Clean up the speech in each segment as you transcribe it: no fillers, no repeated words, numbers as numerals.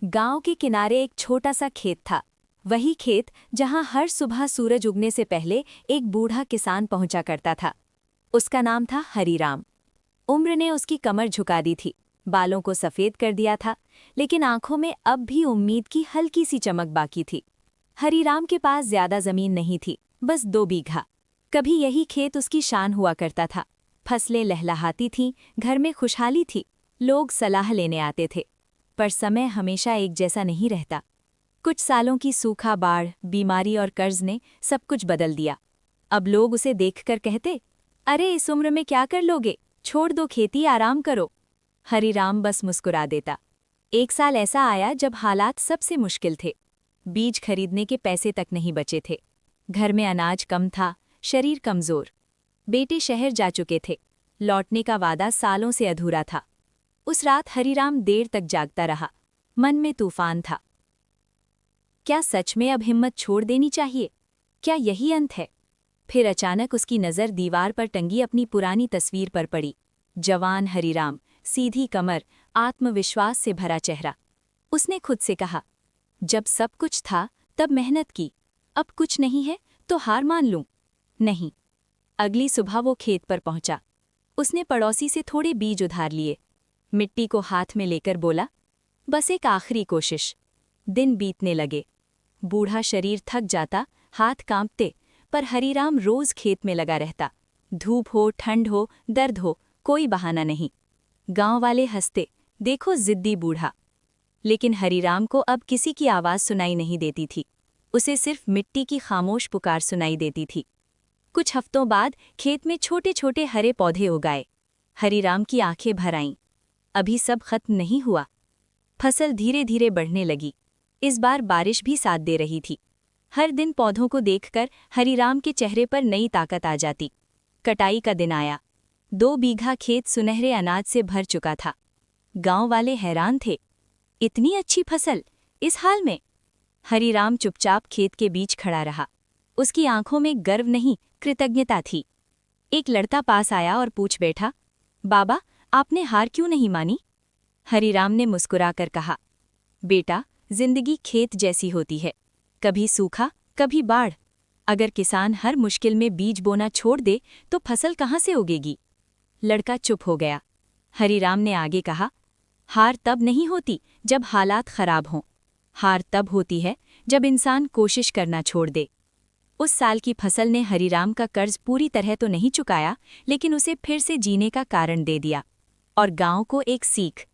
गांव के किनारे एक छोटा सा खेत था। वही खेत जहां हर सुबह सूरज उगने से पहले एक बूढ़ा किसान पहुंचा करता था। उसका नाम था हरीराम। उम्र ने उसकी कमर झुका दी थी, बालों को सफ़ेद कर दिया था, लेकिन आंखों में अब भी उम्मीद की हल्की सी चमक बाकी थी। हरीराम के पास ज्यादा जमीन नहीं थी, बस 2 बीघा। कभी यही खेत उसकी शान हुआ करता था। फसलें लहलहाती थीं, घर में खुशहाली थी, लोग सलाह लेने आते थे। पर समय हमेशा एक जैसा नहीं रहता। कुछ सालों की सूखा, बाढ़, बीमारी और कर्ज ने सब कुछ बदल दिया। अब लोग उसे देखकर कहते, अरे इस उम्र में क्या कर लोगे, छोड़ दो खेती, आराम करो। हरीराम बस मुस्कुरा देता। एक साल ऐसा आया जब हालात सबसे मुश्किल थे। बीज खरीदने के पैसे तक नहीं बचे थे। घर में अनाज कम था, शरीर कमजोर। बेटे शहर जा चुके थे, लौटने का वादा सालों से अधूरा था। उस रात हरीराम देर तक जागता रहा, मन में तूफान था। क्या सच में अब हिम्मत छोड़ देनी चाहिए? क्या यही अंत है? फिर अचानक उसकी नज़र दीवार पर टंगी अपनी पुरानी तस्वीर पर पड़ी। जवान हरीराम, सीधी कमर, आत्मविश्वास से भरा चेहरा। उसने खुद से कहा, जब सब कुछ था तब मेहनत की, अब कुछ नहीं है तो हार मान लूं? नहीं। अगली सुबह वो खेत पर पहुंचा। उसने पड़ोसी से थोड़े बीज उधार लिए, मिट्टी को हाथ में लेकर बोला, बस एक आखिरी कोशिश। दिन बीतने लगे। बूढ़ा शरीर थक जाता, हाथ कांपते, पर हरीराम रोज खेत में लगा रहता। धूप हो, ठंड हो, दर्द हो, कोई बहाना नहीं। गांव वाले हंसते, देखो जिद्दी बूढ़ा। लेकिन हरीराम को अब किसी की आवाज सुनाई नहीं देती थी। उसे सिर्फ मिट्टी की खामोश पुकार सुनाई देती थी। कुछ हफ्तों बाद खेत में छोटे छोटे हरे पौधे उगाए। हरीराम की आंखें भर आईं। अभी सब खत्म नहीं हुआ। फसल धीरे धीरे बढ़ने लगी। इस बार बारिश भी साथ दे रही थी। हर दिन पौधों को देखकर हरीराम के चेहरे पर नई ताकत आ जाती। कटाई का दिन आया। 2 बीघा खेत सुनहरे अनाज से भर चुका था। गांव वाले हैरान थे, इतनी अच्छी फसल इस हाल में? हरीराम चुपचाप खेत के बीच खड़ा रहा। उसकी आंखों में गर्व नहीं, कृतज्ञता थी। एक लड़का पास आया और पूछ बैठा, बाबा, आपने हार क्यों नहीं मानी? हरीराम ने मुस्कुराकर कहा, बेटा, जिंदगी खेत जैसी होती है, कभी सूखा, कभी बाढ़। अगर किसान हर मुश्किल में बीज बोना छोड़ दे तो फसल कहाँ से उगेगी? लड़का चुप हो गया। हरीराम ने आगे कहा, हार तब नहीं होती जब हालात खराब हों। हार तब होती है जब इंसान कोशिश करना छोड़ दे। उस साल की फसल ने हरीराम का कर्ज पूरी तरह तो नहीं चुकाया, लेकिन उसे फिर से जीने का कारण दे दिया। और गांव को एक सीख,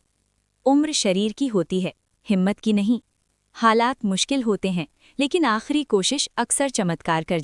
उम्र शरीर की होती है, हिम्मत की नहीं। हालात मुश्किल होते हैं, लेकिन आखिरी कोशिश अक्सर चमत्कार कर